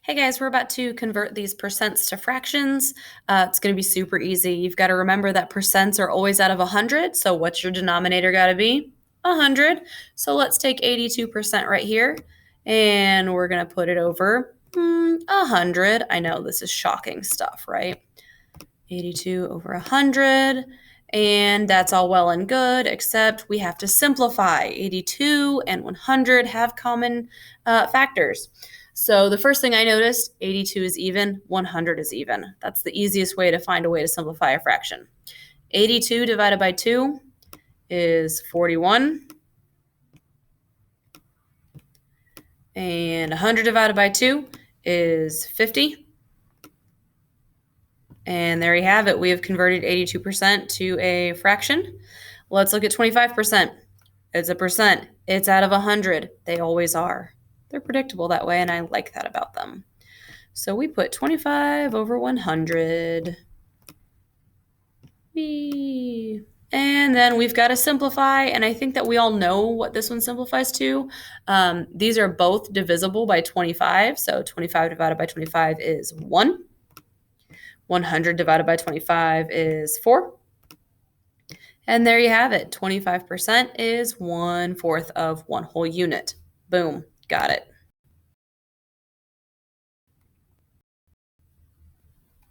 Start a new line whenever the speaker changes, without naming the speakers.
Hey guys, we're about to convert these percents to fractions. It's going to be super easy. You've got to remember that percents are always out of 100. So what's your denominator got to be? 100. So let's take 82% right here and we're going to put it over 100. I know this is shocking stuff, right? 82 over 100. And that's all well and good, except we have to simplify. 82 and 100 have common factors. So the first thing I noticed, 82 is even, 100 is even. That's the easiest way to find a way to simplify a fraction. 82 divided by 2 is 41. And 100 divided by 2 is 50. And there you have it. We have converted 82% to a fraction. Let's look at 25%. It's a percent. It's out of 100. They always are. They're predictable that way, and I like that about them. So we put 25 over 100. And then we've got to simplify, and I think that we all know what this one simplifies to. These are both divisible by 25, so 25 divided by 25 is 1. 100 divided by 25 is 4. And there you have it. 25% is 1/4 of one whole unit. Boom, got it.